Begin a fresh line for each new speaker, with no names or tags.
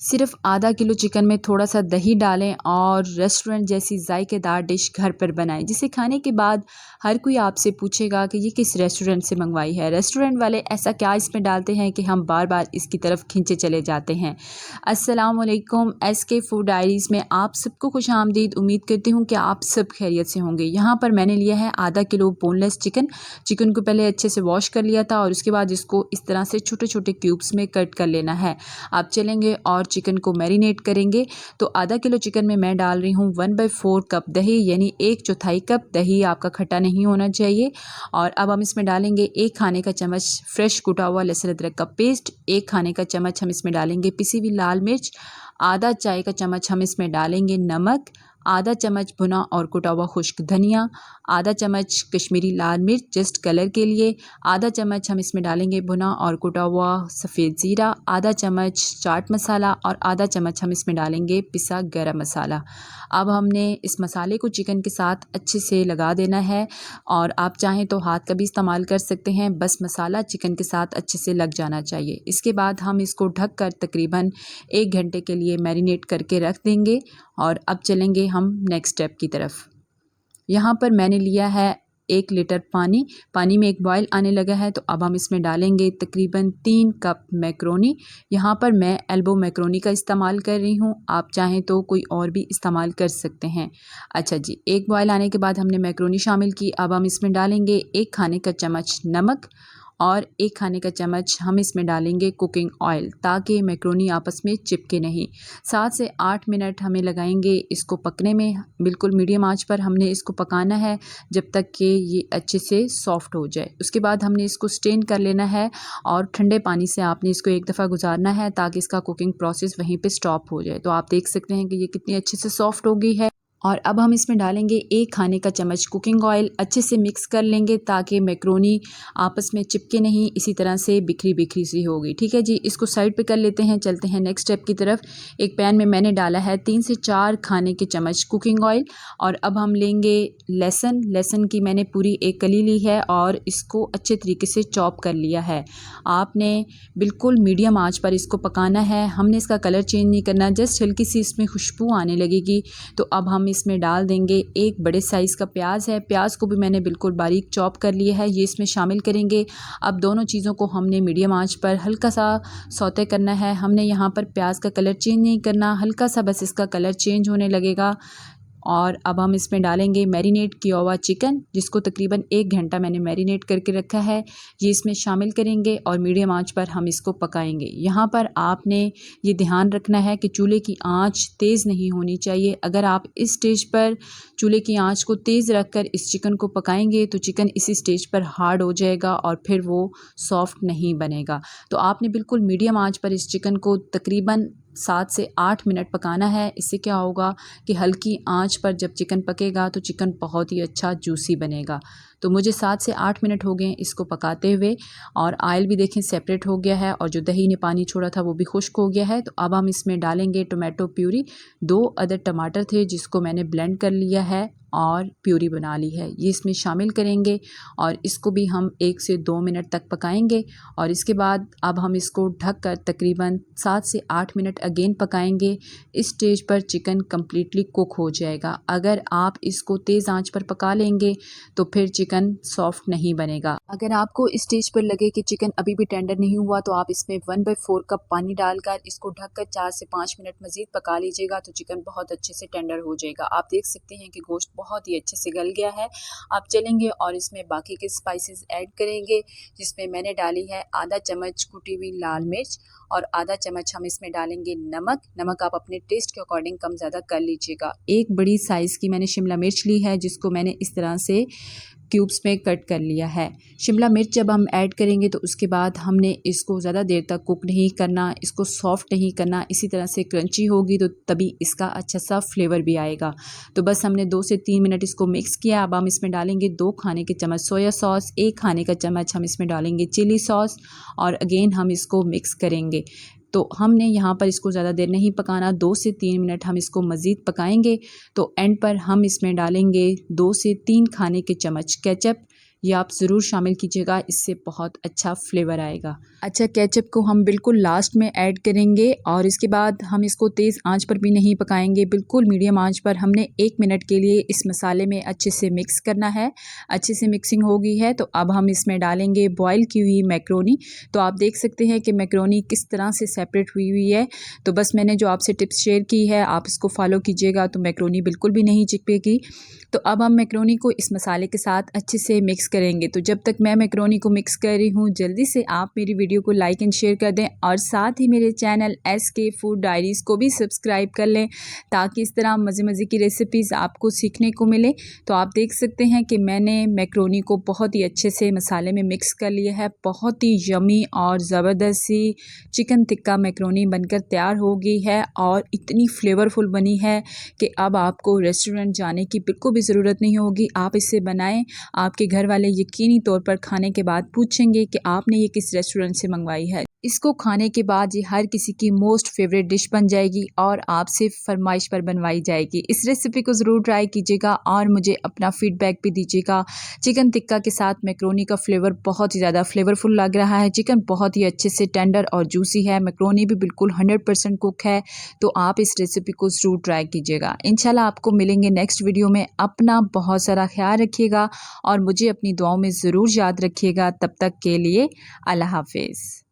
सिर्फ आधा kilo chicken में थोड़ा सा दही डालें और रेस्टोरेंट जैसी जायकेदार डिश घर पर बनाएं, जिसे खाने के बाद हर कोई आपसे पूछेगा कि ये किस रेस्टोरेंट से मंगवाई है। रेस्टोरेंट वाले ऐसा क्या इसमें डालते हैं कि हम बार बार इसकी तरफ खींचे चले जाते हैं। अस्सलाम वालेकुम, SK फूड डायरीज़ में आप सबको खुश आमदीद। उम्मीद करती हूँ कि आप सब खैरियत से होंगे। यहाँ पर मैंने लिया है आधा किलो बोनलेस चिकन को पहले अच्छे से वॉश कर लिया था और उसके बाद इसको इस तरह से छोटे छोटे क्यूब्स में कट कर लेना है। आप चलेंगे और चिकन को मैरिनेट करेंगे। तो आधा किलो चिकन में मैं डाल रही हूँ 1/4 कप दही, यानी 1/4 कप दही। आपका खट्टा नहीं होना चाहिए। और अब हम इसमें डालेंगे 1 खाने का चम्मच फ्रेश कुटा हुआ लहसुन अदरक का पेस्ट, 1 खाने का चम्मच हम इसमें डालेंगे पिसी हुई लाल मिर्च, आधा चाय का चम्मच हम इसमें डालेंगे नमक, आधा चम्मच भुना और कुटा हुआ खुश्क धनिया, आधा चम्मच कश्मीरी लाल मिर्च जस्ट कलर के लिए, आधा चम्मच हम इसमें डालेंगे भुना और कुटा हुआ सफ़ेद ज़ीरा, आधा चम्मच चाट मसाला और आधा चम्मच हम इसमें डालेंगे पिसा गरम मसाला। अब हमने इस मसाले को चिकन के साथ अच्छे से लगा देना है और आप चाहें तो हाथ का भी इस्तेमाल कर सकते हैं, बस मसाला चिकन के साथ अच्छे से लग जाना चाहिए। इसके बाद हम इसको ढक कर तकरीबन 1 घंटे के लिए मैरिनेट करके रख देंगे। और अब चलेंगे हम नेक्स्ट स्टेप की तरफ। यहाँ पर मैंने लिया है 1 लीटर पानी में एक बॉयल आने लगा है। तो अब हम इसमें डालेंगे तकरीबन 3 कप मैक्रोनी। यहाँ पर मैं एल्बो मैक्रोनी का इस्तेमाल कर रही हूँ, आप चाहें तो कोई और भी इस्तेमाल कर सकते हैं। अच्छा जी, एक बॉयल आने के बाद हमने मैक्रोनी शामिल की। अब हम इसमें डालेंगे 1 खाने का चम्मच नमक और 1 खाने का चम्मच हम इसमें डालेंगे कुकिंग ऑयल, ताकि मैक्रोनी आपस में चिपके नहीं। 7 से 8 मिनट हमें लगाएंगे इसको पकने में। बिल्कुल मीडियम आंच पर हमने इसको पकाना है जब तक कि ये अच्छे से सॉफ्ट हो जाए। उसके बाद हमने इसको स्टेन कर लेना है और ठंडे पानी से आपने इसको एक दफ़ा गुजारना है ताकि इसका कुकिंग प्रोसेस वहीं पे स्टॉप हो जाए। तो आप देख सकते हैं कि ये कितनी अच्छे से सॉफ्ट हो गई है। और अब हम इसमें डालेंगे 1 खाने का चम्मच कुकिंग ऑयल, अच्छे से मिक्स कर लेंगे ताकि मैक्रोनी आपस में चिपके नहीं, इसी तरह से बिखरी बिखरी सी होगी। ठीक है जी, इसको साइड पे कर लेते हैं। चलते हैं नेक्स्ट स्टेप की तरफ। एक पैन में मैंने डाला है 3 से 4 खाने के चम्मच कुकिंग ऑयल और अब हम लेंगे लहसुन की मैंने पूरी 1 कली ली है और इसको अच्छे तरीके से चॉप कर लिया है। आपने बिल्कुल मीडियम आँच पर इसको पकाना है, हमने इसका कलर चेंज नहीं करना, जस्ट हल्की सी इसमें खुशबू आने लगेगी। तो अब हम इसमें डाल देंगे 1 बड़े साइज़ का प्याज है, प्याज को भी मैंने बिल्कुल बारीक चॉप कर लिया है, ये इसमें शामिल करेंगे। अब दोनों चीज़ों को हमने मीडियम आंच पर हल्का सा सौते करना है। हमने यहाँ पर प्याज का कलर चेंज नहीं करना, हल्का सा बस इसका कलर चेंज होने लगेगा। और अब हम इसमें डालेंगे मैरिनेट किया हुआ चिकन, जिसको तकरीबन 1 घंटा मैंने मैरिनेट करके रखा है, ये इसमें शामिल करेंगे और मीडियम आंच पर हम इसको पकाएंगे। यहाँ पर आपने ये ध्यान रखना है कि चूल्हे की आंच तेज़ नहीं होनी चाहिए। अगर आप इस स्टेज पर चूल्हे की आंच को तेज़ रखकर इस चिकन को पकाएंगे तो चिकन इसी स्टेज पर हार्ड हो जाएगा और फिर वो सॉफ्ट नहीं बनेगा। तो आपने बिल्कुल मीडियम आंच पर इस चिकन को तकरीबन 7 से 8 मिनट पकाना है। इससे क्या होगा कि हल्की आंच पर जब चिकन पकेगा तो चिकन बहुत ही अच्छा जूसी बनेगा। तो मुझे 7 से 8 मिनट हो गए इसको पकाते हुए और ऑयल भी देखें सेपरेट हो गया है और जो दही ने पानी छोड़ा था वो भी खुश्क हो गया है। तो अब हम इसमें डालेंगे टोमेटो प्यूरी। 2 अदर टमाटर थे जिसको मैंने ब्लेंड कर लिया है और प्यूरी बना ली है, ये इसमें शामिल करेंगे और इसको भी हम 1 से 2 मिनट तक पकाएंगे। और इसके बाद अब हम इसको ढककर तकरीबन 7 से 8 मिनट अगेन पकाएंगे। इस स्टेज पर चिकन कम्प्लीटली कुक हो जाएगा। अगर आप इसको तेज़ आंच पर पका लेंगे तो फिर चिकन सॉफ्ट नहीं बनेगा। अगर आपको इस स्टेज पर लगे कि चिकन अभी भी टेंडर नहीं हुआ तो आप इसमें 1/4 कप पानी डालकर इसको ढककर 4 से 5 मिनट मज़ीद पका लीजिएगा, तो चिकन बहुत अच्छे से टेंडर हो जाएगा। आप देख सकते हैं कि गोश्त बहुत ही अच्छे से गल गया है। आप चलेंगे और इसमें बाकी के स्पाइसेस ऐड करेंगे, जिसमें मैंने डाली है आधा चम्मच कुटी हुई लाल मिर्च और आधा चम्मच हम इसमें डालेंगे नमक आप अपने टेस्ट के अकॉर्डिंग कम ज़्यादा कर लीजिएगा। 1 बड़ी साइज़ की मैंने शिमला मिर्च ली है, जिसको मैंने इस तरह से क्यूब्स में कट कर लिया है। शिमला मिर्च जब हम ऐड करेंगे तो उसके बाद हमने इसको ज़्यादा देर तक कुक नहीं करना, इसको सॉफ्ट नहीं करना, इसी तरह से क्रंची होगी तो तभी इसका अच्छा सा फ्लेवर भी आएगा। तो बस हमने 2 से 3 मिनट इसको मिक्स किया। अब हम इसमें डालेंगे 2 खाने के चम्मच सोया सॉस, 1 खाने का चम्मच हम इसमें डालेंगे चिली सॉस और अगेन हम इसको मिक्स करेंगे। तो हमने यहाँ पर इसको ज़्यादा देर नहीं पकाना, 2 से 3 मिनट हम इसको मज़ीद पकाएंगे। तो एंड पर हम इसमें डालेंगे 2 से 3 खाने के चम्मच केचप, ये आप ज़रूर शामिल कीजिएगा, इससे बहुत अच्छा फ्लेवर आएगा। अच्छा, केचप को हम बिल्कुल लास्ट में ऐड करेंगे और इसके बाद हम इसको तेज़ आंच पर भी नहीं पकाएंगे, बिल्कुल मीडियम आंच पर हमने 1 मिनट के लिए इस मसाले में अच्छे से मिक्स करना है। अच्छे से मिक्सिंग हो गई है तो अब हम इसमें डालेंगे बॉईल की हुई मैक्रोनी। तो आप देख सकते हैं कि मैक्रोनी किस तरह से सेपरेट हुई है। तो बस मैंने जो आपसे टिप्स शेयर की है आप इसको फॉलो कीजिएगा तो मैक्रोनी बिल्कुल भी नहीं चिपकेगी। तो अब हम मैक्रोनी को इस मसाले के साथ अच्छे से मिक्स करेंगे। तो जब तक मैं मैक्रोनी को मिक्स कर रही हूँ, जल्दी से आप मेरी वीडियो को लाइक एंड शेयर कर दें और साथ ही मेरे चैनल SK फूड डायरीज़ को भी सब्सक्राइब कर लें, ताकि इस तरह मज़े की रेसिपीज़ आपको सीखने को मिले। तो आप देख सकते हैं कि मैंने मैक्रोनी को बहुत ही अच्छे से मसाले में मिक्स कर लिया है। बहुत ही यमी और ज़बरदस्त सी चिकन टिक्का मैक्रोनी बनकर तैयार हो गई है और इतनी फ्लेवरफुल बनी है कि अब आपको रेस्टोरेंट जाने की बिल्कुल भी ज़रूरत नहीं होगी। आप इसे बनाएं, आपके घर वाले यकीनी तौर पर खाने के बाद पूछेंगे कि आपने ये किस रेस्टोरेंट से मंगवाई है। इसको खाने के बाद ये हर किसी की मोस्ट फेवरेट डिश बन जाएगी और आपसे फरमाइश पर बनवाई जाएगी। इस रेसिपी को ज़रूर ट्राई कीजिएगा और मुझे अपना फीडबैक भी दीजिएगा। चिकन टिक्का के साथ मैक्रोनी का फ्लेवर बहुत ही ज़्यादा फ्लेवरफुल लग रहा है। चिकन बहुत ही अच्छे से टेंडर और जूसी है, मैक्रोनी भी बिल्कुल 100% कुक है। तो आप इस रेसिपी को ज़रूर ट्राई कीजिएगा। इंशाल्लाह आपको मिलेंगे नेक्स्ट वीडियो में। अपना बहुत सारा ख्याल रखिएगा और मुझे अपनी दुआओं में ज़रूर याद रखिएगा। तब तक के लिए अल्लाह हाफिज़।